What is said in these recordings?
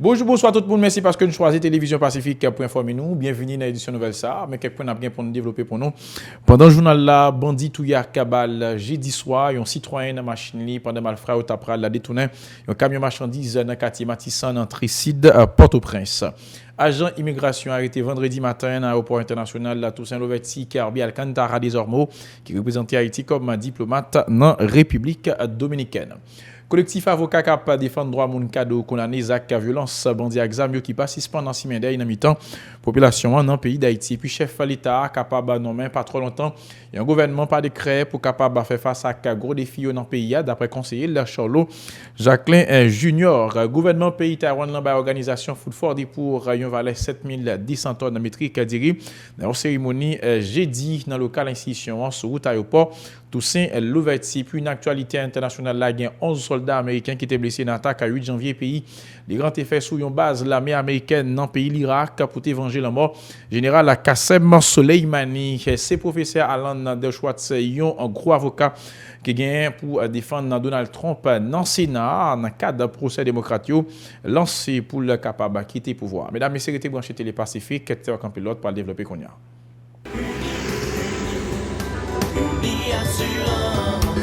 Bonjour, bonsoir tout le monde. Merci parce que nous choisissez Télévision Pacifique pour informer nous. Bienvenue dans l'édition nouvelle ça. Mais quelques points bien pour nous développer pour nous. Pendant le journal là, bandit Touya Kabal, jeudi soir, un citoyen dans machine pendant malfrat au tapral la détourné un camion marchandise dans quartier Matissan dans Tricide Port-au-Prince. Agent immigration arrêté vendredi matin à l'aéroport international la Toussaint Louverture Carbi Alcantara des Ormeaux qui représentait Haïti comme diplomate dans République dominicaine. Collectif avocat cap défendre droit moun cadeau condamné Zach violence bandit exam qui passe suspend dans semaine dans mi-temps population dans pays d'Haïti puis chef l'état capable nommer pas trop longtemps et un gouvernement par décret pour capable faire face à gros défis dans pays d'après conseiller la Charlot Jacqueline Junior gouvernement pays Taïwan dans organisation Food for pour un valet 7100 tonnes métriques diri dans une cérémonie jeudi dans local institution sur route aéroport Toussaint Louverture puis une actualité internationale là gain 11 soldats américains qui étaient blessés dans l'attaque à 8 janvier pays. Les grands effets sous une base l'armée américaine dans le pays l'Irak pour venger la mort. Général Kassem Soleimani, c'est professeur Alan Dershowitz, un gros avocat qui gagne pour défendre Donald Trump dans le Sénat dans le cadre d'un procès démocratique lancé pour le capable de quitter le pouvoir. Mesdames et messieurs, restez branchés Télé Pacifique, capteur en pilote pour le développer qu'on y a.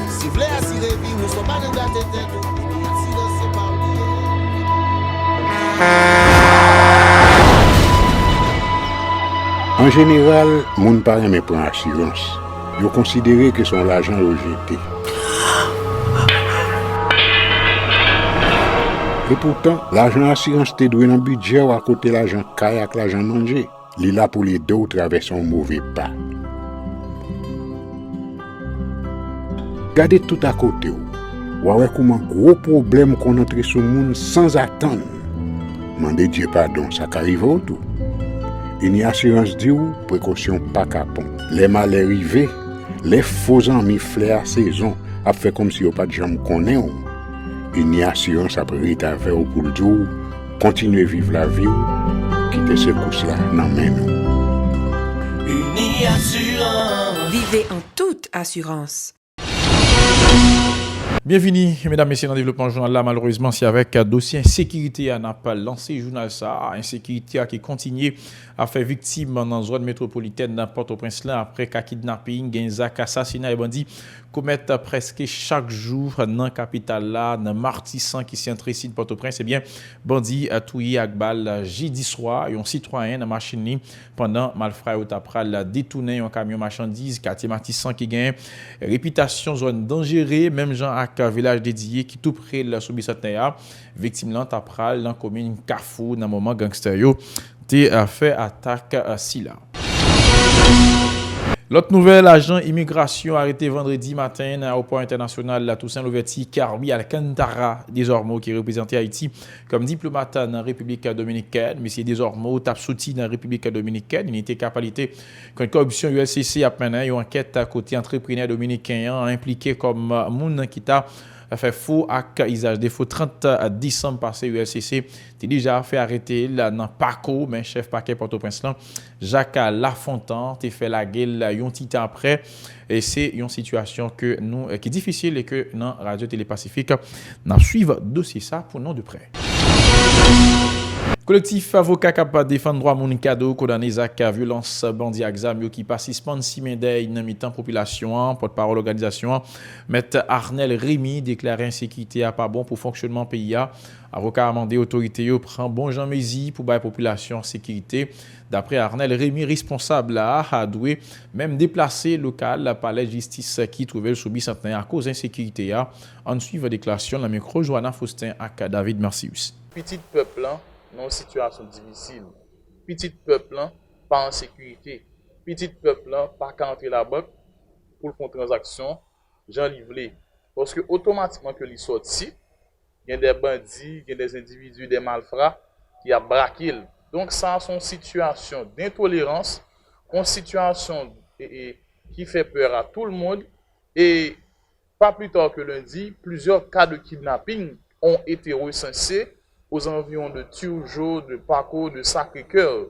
Si vous voulez assurer vie, nous ne sommes pas de la tête. En général, moun pa reme prend assurance. Yo considéré que son l'argent rejeté. Et pourtant, l'argent assurance te doué dans budget ou à côté l'argent caille avec l'argent mangé. Li là pour les deux traverser un mauvais pas. Gardez tout à côté ou. Ouais comment gros problème qu'on entre sur monde sans attendre. Mandez Dieu pardon, ça qu'arrive au tout. Une assurance dit ou précaution pas capon. Les mal arrivés, les faux amis flair saison a fait comme si on pas de jambe connaît ou. Une assurance après rita faire au pour dire continuer vivre la vie ou quitter ce course là nan men nous. Uni Assurance. Vivez en toute assurance. Bienvenue, mesdames et messieurs, dans le développement journal là. Malheureusement, c'est avec dossier insécurité à n'a pas lancé journal ça. Insécurité qui continue à faire victime dans la zone métropolitaine dans Port-au-Prince là après qu'un kidnapping, genzak, assassinat et bandits commettent presque chaque jour dans la capitale là, dans Martissan qui s'est ici de Port-au-Prince. Eh bien, bandits a tué avec balle jeudi soir un citoyen dans machine pendant malfrat au tapral détourné un camion marchandise quartier Martissan qui gagne réputation zone dangereuse même gens à village dédié qui tout près de la sous-bicentenaire victime là tapral dans commune Carrefour dans moment gangster yo a fait attaque à Silla. L'autre nouvelle, agent immigration arrêté vendredi matin à l'aéroport international la Toussaint Louverture Carbi Alcantara des Ormeaux qui représentait Haïti comme diplomate dans la République dominicaine. Monsieur des Ormeaux tape soutien dans la République dominicaine. Il était capacité quand corruption ULCC a mené une enquête à côté entrepreneur dominicain impliqué comme moun qui t'a fait faux avec usage des faux 30 décembre passé ULCC t'es déjà fait arrêter là dans Paco mais chef paquet Port-au-Prince là Jacques Lafontaine t'es fait la gueule un petit temps après et c'est une situation que nous qui est difficile et que dans Radio Télé Pacifique n'a suivre dossier ça pour nous de près. Collectif avocat capable défendre droit moun cadeau condamné Zach violence bandit exam qui participant simendey dans mi-temps population porte-parole organisation maître Arnel Rémy déclaré insécurité a pas bon pour fonctionnement pays avocat a demandé autorité yo prend bon Jean Mézi pour bailler population sécurité d'après Arnel Rémy responsable là a doué même déplacer local la palais justice qui trouvait le sous-bicentenaire à cause insécurité en suivant déclaration la micro Joanna Faustin ak David Marcius. Petit peuple dans une situation difficile. Petit peuple pas en sécurité. Petit peuple pas qu'à entrer la banque pour faire une transaction, j'en livré. Parce que automatiquement que les sorti, il y a des bandits, il y a des individus, des malfrats qui a braqué. Donc ça c'est une situation d'intolérance, une situation qui fait peur à tout le monde. Et pas plus tard que lundi, plusieurs cas de kidnapping ont été recensés aux environs de Turgeau, de Paco, de Sacré-Cœur.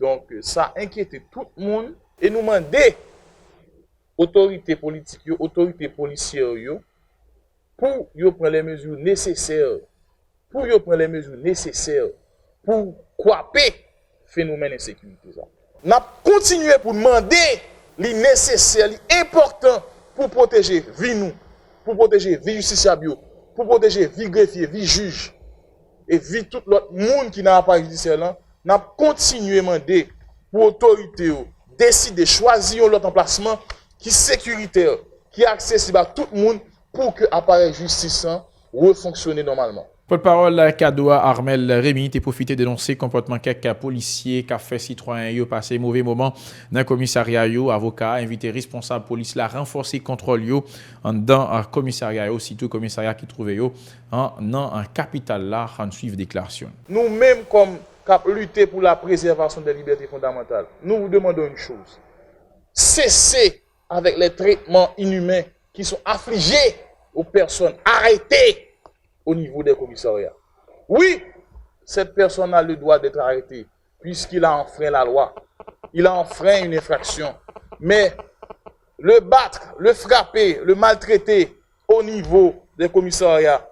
Donc, ça inquiétait tout le monde et nous demandait autorités politiques, autorités policières, pour prendre les mesures nécessaires pour yo prendre les mesures nécessaires pour couper phénomène d'insécurité ça. N'a continué pour demander les nécessaires, les importants pour protéger vie nous, pour protéger vie justiciable, pour protéger vie greffier, vie juge et vie tout l'autre monde qui n'a pas judiciaire là, n'a continué demander pour autorité décider choisir l'autre emplacement qui sécuritaire, qui est accessible à tout le monde pour que l'appareil justice refonctionne normalement. Porte-parole Kadoa Armel Rémy t'es profité de dénoncer comportement quelques policiers qui a fait citoyen yo passer mauvais moment dans le commissariat yo, avocat invité responsable police la renforcer contrôle yo en dans un commissariat yo, surtout commissariat qui trouve yo en capitale là en suivre déclaration. Nous mêmes comme cap lutter pour la préservation des libertés fondamentales, nous vous demandons une chose. Cessez avec les traitements inhumains qui sont affligés aux personnes arrêtées au niveau des commissariats. Oui, cette personne a le droit d'être arrêtée puisqu'il a enfreint la loi. Il a enfreint une infraction. Mais le battre, le frapper, le maltraiter au niveau des commissariats,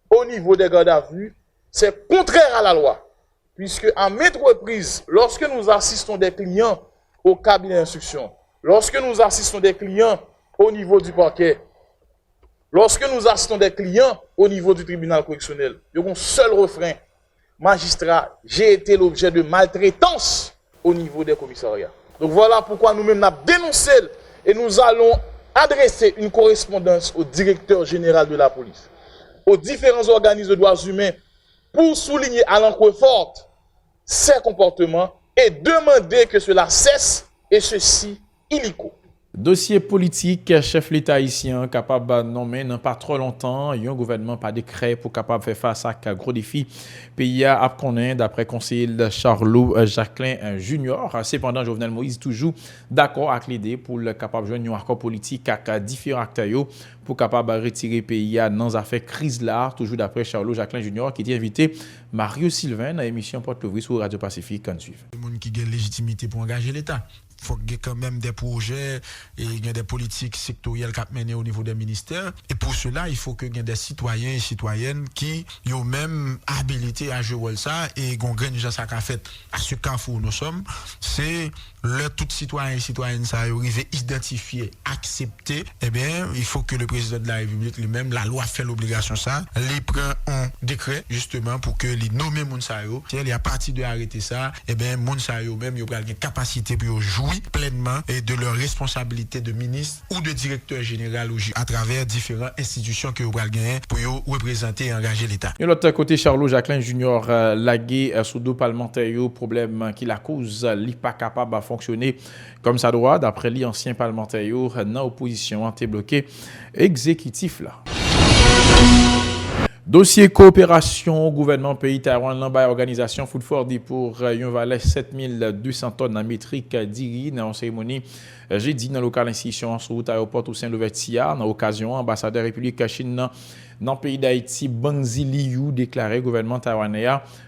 au niveau des gardes à vue, c'est contraire à la loi. Puisque à maintes reprises, lorsque nous assistons des clients au cabinet d'instruction, lorsque nous assistons des clients au niveau du parquet, lorsque nous assistons des clients au niveau du tribunal correctionnel, il y a un seul refrain. Magistrat, j'ai été l'objet de maltraitance au niveau des commissariats. Donc voilà pourquoi nous-mêmes avons dénoncé et nous allons adresser une correspondance au directeur général de la police, aux différents organismes de droits humains pour souligner à l'encre forte ces comportements et demander que cela cesse et ceci illico. Dossier politique, chef l'État haïtien capable de nommer dans pas trop longtemps, un gouvernement par décret pour capable faire face à un gros défi. Pays a connaît d'après conseiller Charlot Jacquelin Junior. Cependant, Jovenel Moïse toujours d'accord avec l'idée pour le capable joindre un accord politique avec différents acteurs pour capable retirer pays dans affaire crise là, toujours d'après Charlot Jacquelin Junior qui était invité Mario Sylvain dans l'émission Porte Ouvrière sur Radio Pacifique quand suivre. Le monde qui a légitimité pour engager l'État. Il faut qu'il y ait quand même des projets et il y ait des politiques sectorielles qui menées au niveau des ministères. Et pour cela, il faut qu'il y ait des citoyens et citoyennes qui ont même habilité à jouer ça et qu'on gagne ça qu'a fait à ce carrefour où nous sommes. C'est le tout citoyen et citoyenne ça arrive identifier, accepter. Eh bien, il faut que le président de la République lui-même, la loi fait l'obligation ça, il prend un décret justement pour que les nommer Mounsayo. Et à partir de arrêter ça, eh bien, Mounsayo même, il y a une capacité pour jouer pleinement et de leur responsabilité de ministre ou de directeur général à travers différentes institutions que vous avez gagnées pour représenter et engager l'État. De l'autre côté, Charlot Jacquelin Junior lagué sous dos parlementaire, problème qui la cause, il n'est pas capable de fonctionner comme ça doit. D'après l'ancien parlementaire, dans l'opposition, a été bloqué exécutif là. Dossier coopération, gouvernement pays Taïwan, l'embay organisation Food for D pour un valet 7200 tonnes en métrique d'iri dans une cérémonie jeudi dans le local institution sur route aéroport Toussaint Louverture dans l'occasion ambassadeur République Chine dans le pays d'Haïti Bang Ziliu déclaré gouvernement taïwanais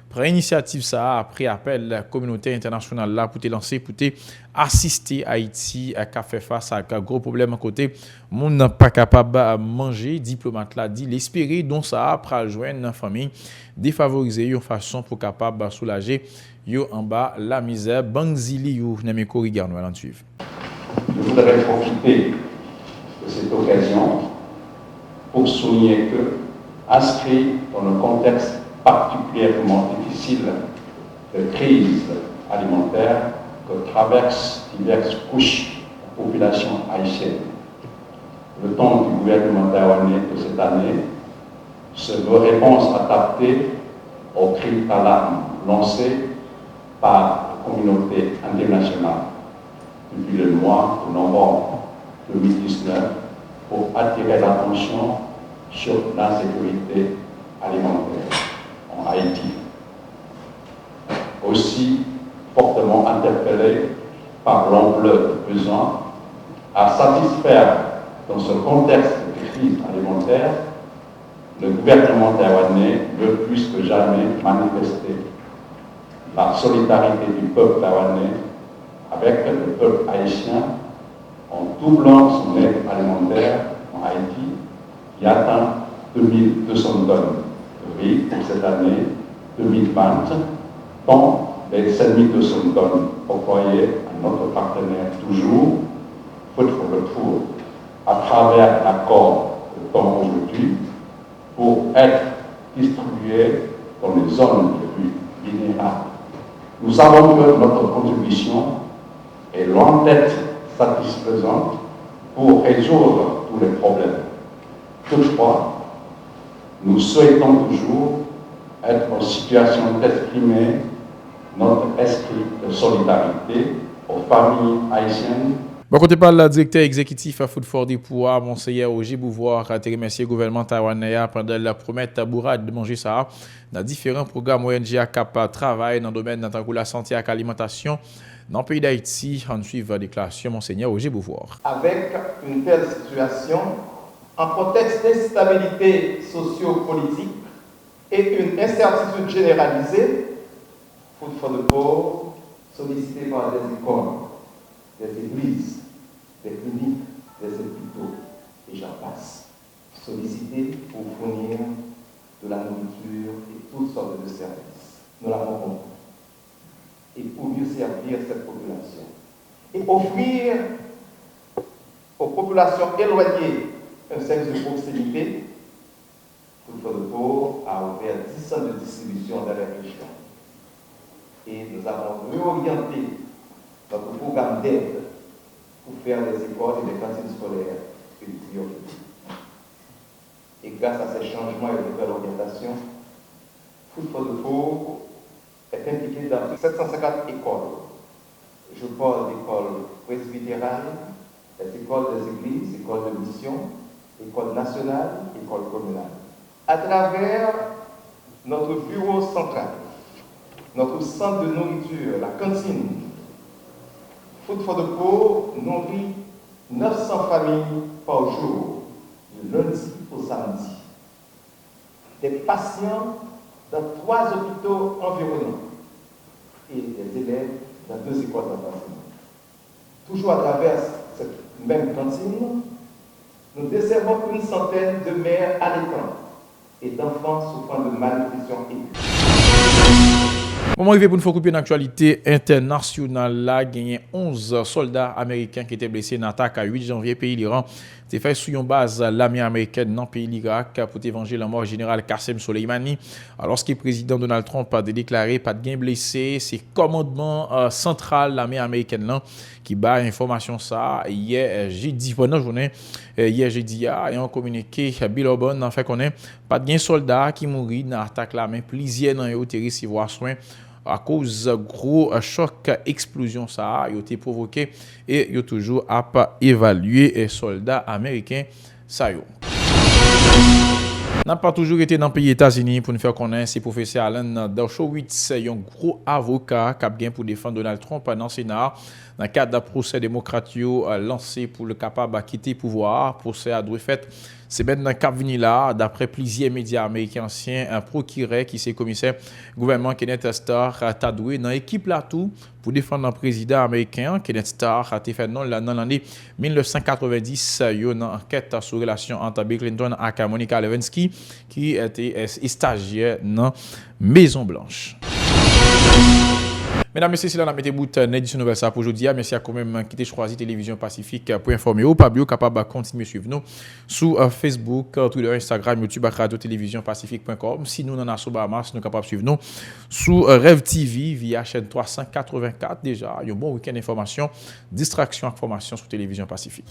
prend initiative ça après appel la communauté internationale là pour te lancer pour te assister Haïti à faire face à un gros problème à côté monde n'a pas capable de manger diplomate là dit l'espérer donc ça après joindre une famille défavorisée une façon pour capable soulager yo en bas la misère Bang Ziliu Nemeko regarde nous allons suivre. Je voudrais profiter de cette occasion pour souligner que, inscrit dans le contexte particulièrement difficile de crise alimentaire que traversent diverses couches de la population haïtienne, le ton du gouvernement taïwanais de cette année se veut réponse adaptée aux cris d'alarme lancés par la communauté internationale depuis le mois de novembre 2019 pour attirer l'attention sur l'insécurité alimentaire en Haïti. Aussi fortement interpellé par l'ampleur du besoin à satisfaire dans ce contexte de crise alimentaire, le gouvernement taïwanais veut plus que jamais manifester la solidarité du peuple taïwanais avec le peuple haïtien en doublant son aide alimentaire en Haïti qui atteint 2200 tonnes de prix pour cette année 2020, dont les 5200 tonnes octroyées à notre partenaire toujours, Food for the Poor, à travers l'accord de temps aujourd'hui, pour être distribuées dans les zones les plus vulnérables. Nous savons que notre contribution est loin d'être satisfaisante pour résoudre tous les problèmes. Toutefois, nous souhaitons toujours être en situation d'exprimer notre esprit de solidarité aux familles haïtiennes. Bon, côté par le directeur exécutif à Food for the Poor, Monseigneur Roger Beauvoir, a remercié le gouvernement taïwanais pendant la promesse bourrade de manger ça dans différents programmes ONG à cap travail dans le domaine de la santé et l'alimentation dans le pays d'Haïti. En suivant la déclaration Monseigneur Roger Beauvoir. Avec une telle situation, en contexte d'instabilité socio-politique et une incertitude généralisée, Food for the Poor, sollicité par des écoles, des églises, des cliniques, des hôpitaux, et j'en passe, sollicité pour fournir de la nourriture et toutes sortes de services. Nous l'avons compris. Et pour mieux servir cette population. Et offrir aux populations éloignées un service de proximité, Food for the Poor a ouvert 10 centres de distribution dans la région. Et nous avons réorienté notre programme d'aide pour faire des écoles et des cantines scolaires une priorité. Et grâce à ces changements et de nouvelles orientations, Food for the Poor est impliqué dans 750 écoles. Je parle d'écoles presbytérales, des écoles des églises, écoles de mission, écoles nationales, écoles communales. À travers notre bureau central, notre centre de nourriture, la cantine, Food for the Poor nourrit 900 familles par jour, du lundi au samedi. Des patients dans 3 hôpitaux environnants et des élèves dans 2 écoles d'enseignement. Toujours à travers cette même cantine, nous desservons une centaine de mères allaitantes et d'enfants souffrant de malnutrition aiguë. Moment arrivé pour nous faire couper une actualité internationale. Là, gagné 11 soldats américains qui étaient blessés dans l'attaque à 8 janvier pays l'Iran. C'était fait sur une base l'armée américaine dans le pays l'Irak pour venger la mort générale Qassem Soleimani. Alors que le président Donald Trump a déclaré pas de gain blessé, c'est commandement central de l'armée américaine là qui bat information ça hier jeudi pendant la journée hier jeudi et on communiqué Bill O'Bannon en fait qu'on est pas de gain soldat qui mourit dans l'attaque là mais plusieurs dans yo recevoir soin à cause gros choc explosion ça a été provoqué et il toujours à pas évaluer soldats américains ça yo. N'a pas toujours été dans le pays États-Unis pour nous faire connaître c'est professeur Alan Dershowitz, un gros avocat qui a bien pour défendre Donald Trump dans le Sénat dans le cadre d'un procès démocrate lancé pour le capable de quitter le pouvoir. Procès a dû fait c'est maintenant Cap vini là d'après plusieurs médias américains anciens un procureur qui c'est commissaire gouvernement Kenneth Starr a doué dans l'équipe là tout pour défendre un président américain. Kenneth Starr a été fait dans l'année 1990 une enquête sur relation entre Bill Clinton et Monica Lewinsky qui était stagiaire dans Maison Blanche. Mesdames et messieurs, c'est là qu'on a mis bout d'édition nouvelle ça pour aujourd'hui. Merci à quand même qui choisi Télévision Pacifique pour informer ou pas capable de continuer à suivre nous sur Facebook, Twitter, Instagram, YouTube, Radio Télévision Pacifique.com. Si nous en avons sur Bahamas, nous sommes capables de suivre nous sur Rev TV via chaîne 384 déjà. Il y a un bon week-end d'information, distraction, information sur Télévision Pacifique.